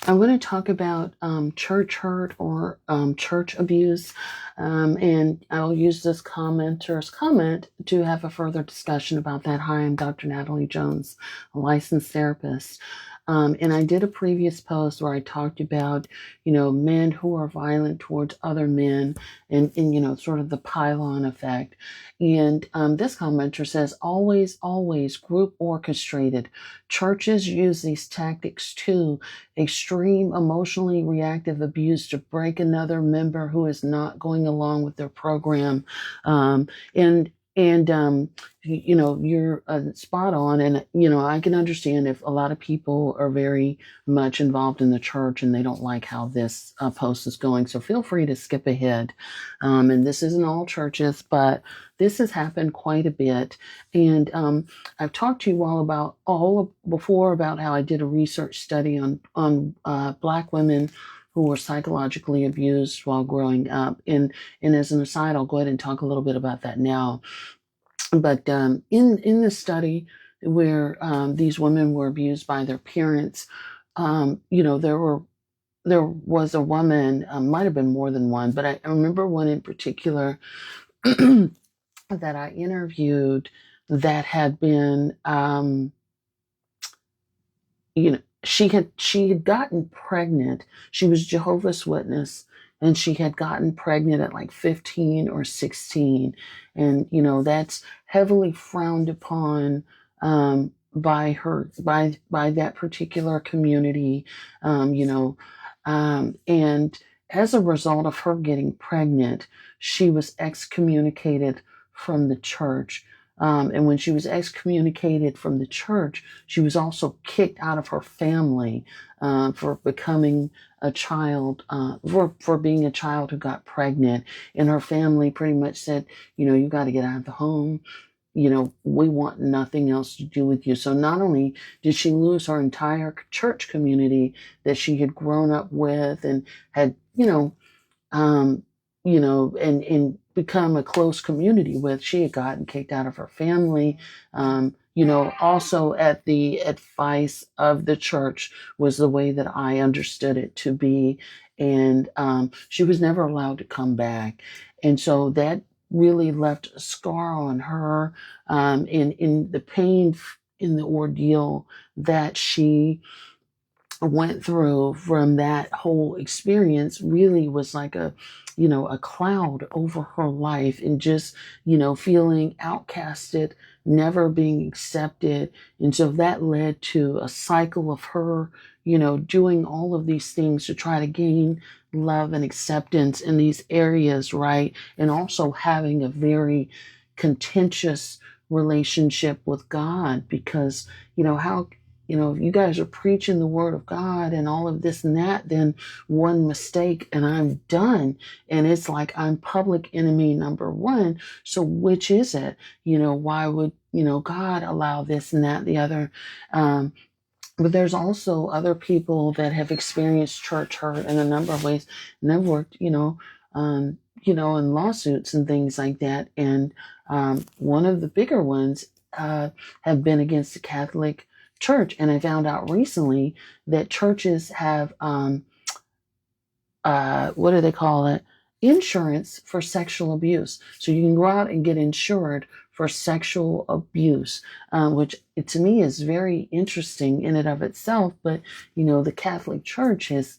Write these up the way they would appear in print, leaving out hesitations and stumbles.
I'm going to talk about church hurt or church abuse, and I'll use this commenter's comment to have a further discussion about that. Hi, I'm Dr. Natalie Jones, a licensed therapist. And I did a previous post where I talked about, men who are violent towards other men and sort of the pylon effect. And this commenter says, always, always group orchestrated. Churches use these tactics too: extreme emotionally reactive abuse to break another member who is not going along with their program. And you're spot on. And I can understand if a lot of people are very much involved in the church and they don't like how this post is going, so feel free to skip ahead. And this isn't all churches, but this has happened quite a bit. And I've talked to you all about before about how I did a research study on Black women who were psychologically abused while growing up. And as an aside, I'll go ahead and talk a little bit about that now. But in this study where these women were abused by their parents, there was a woman, might have been more than one, but I remember one in particular that I interviewed that had been, she had gotten pregnant. She was Jehovah's Witness, and she had gotten pregnant at like 15 or 16, and that's heavily frowned upon by that particular community. And as a result of her getting pregnant, she was excommunicated from the church. And when she was excommunicated from the church, she was also kicked out of her family for becoming a child, for being a child who got pregnant. And her family pretty much said, you got to get out of the home. We want nothing else to do with you. So not only did she lose her entire church community that she had grown up with and had, um, and become a close community with, she had gotten kicked out of her family. Also at the advice of the church was the way that I understood it to be. And she was never allowed to come back. And so that really left a scar on her, in the pain, in the ordeal that she went through from that whole experience. Really was like a cloud over her life, and just feeling outcasted, never being accepted. And so that led to a cycle of her doing all of these things to try to gain love and acceptance in these areas, right? And also having a very contentious relationship with God, because how if you guys are preaching the word of God and all of this and that, then one mistake and I'm done. And it's like I'm public enemy number one. So which is it? Why would, God allow this and that, and the other? But there's also other people that have experienced church hurt in a number of ways. And I've worked, in lawsuits and things like that. And one of the bigger ones have been against the Catholic Church. And I found out recently that churches have, what do they call it? Insurance for sexual abuse. So you can go out and get insured for sexual abuse, which to me is very interesting in and of itself. But, the Catholic Church has,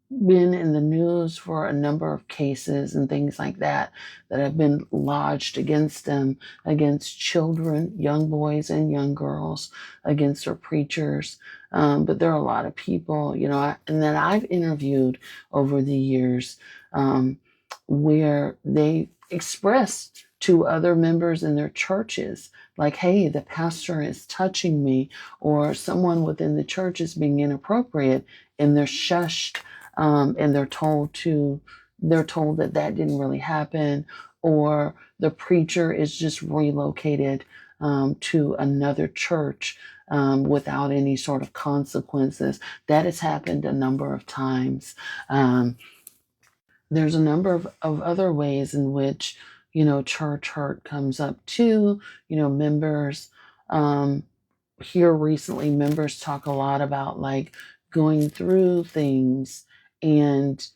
been in the news for a number of cases and things like that have been lodged against them, against children, young boys and young girls, against their preachers. But there are a lot of people, and that I've interviewed over the years, where they express to other members in their churches, like, hey, the pastor is touching me, or someone within the church is being inappropriate, and they're shushed, and they're told that didn't really happen, or the preacher is just relocated to another church without any sort of consequences. That has happened a number of times. There's a number of other ways in which church hurt comes up too. Members, here recently, members talk a lot about like going through things and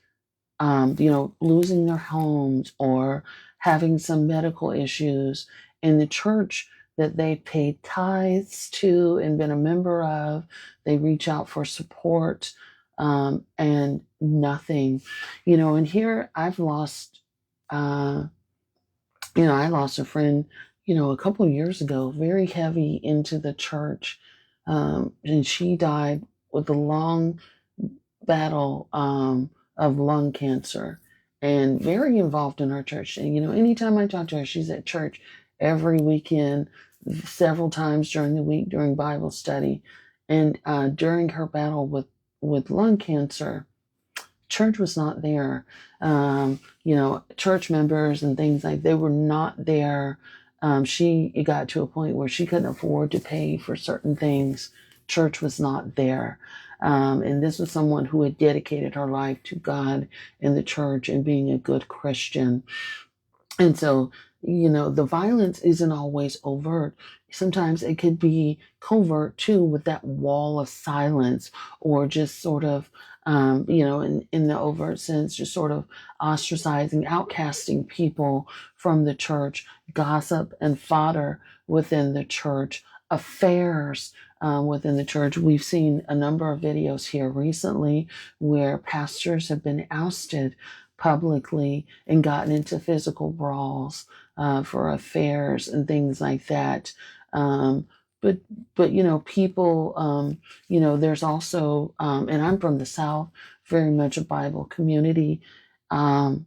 losing their homes or having some medical issues in the church that they paid tithes to and been a member of. They reach out for support, and nothing. And here I've lost, uh, I lost a friend, a couple of years ago, very heavy into the church. And she died with a long battle of lung cancer and very involved in our church. And, anytime I talk to her, she's at church every weekend, several times during the week during Bible study. And during her battle with lung cancer, church was not there. Church members and things like they were not there. It got to a point where she couldn't afford to pay for certain things. Church was not there. And this was someone who had dedicated her life to God and the church and being a good Christian. And so, the violence isn't always overt. Sometimes it could be covert too, with that wall of silence, or just sort of, in the overt sense, just sort of ostracizing, outcasting people from the church, gossip and fodder within the church, affairs within the church. We've seen a number of videos here recently where pastors have been ousted publicly and gotten into physical brawls for affairs and things like that. Um, but people, there's also, and I'm from the South, very much a Bible community, um,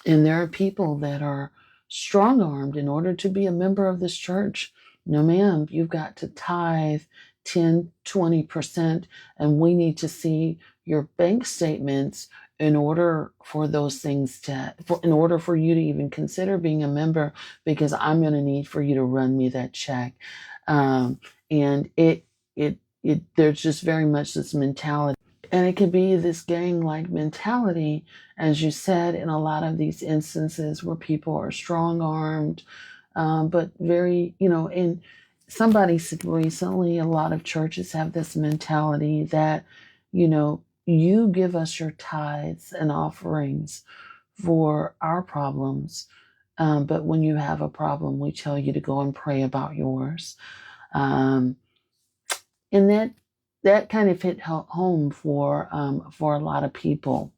and there are people that are strong armed in order to be a member of this church. No, ma'am, you've got to tithe 10, 20%, and we need to see your bank statements in order for those things in order for you to even consider being a member, because I'm going to need for you to run me that check. And there's just very much this mentality. And it could be this gang-like mentality, as you said, in a lot of these instances where people are strong-armed, but very, and somebody said recently, a lot of churches have this mentality that, you give us your tithes and offerings for our problems, but when you have a problem, we tell you to go and pray about yours. Um, and that kind of hit home for a lot of people.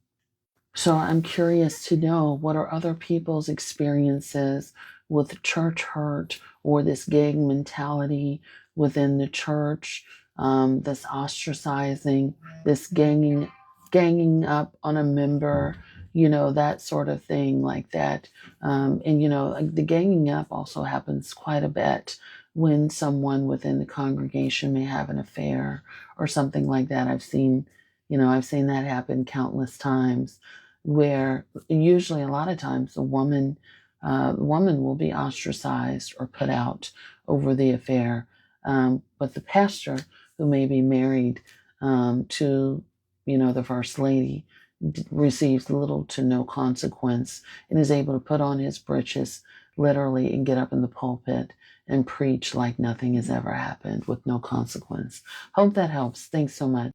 So I'm curious to know, what are other people's experiences with church hurt or this gang mentality within the church, this ostracizing, this ganging up on a member, that sort of thing like that. And like the ganging up also happens quite a bit when someone within the congregation may have an affair or something like that. I've seen that happen countless times, where usually a lot of times the woman will be ostracized or put out over the affair. But the pastor, who may be married to, the first lady, receives little to no consequence and is able to put on his breeches literally and get up in the pulpit and preach like nothing has ever happened with no consequence. Hope that helps. Thanks so much.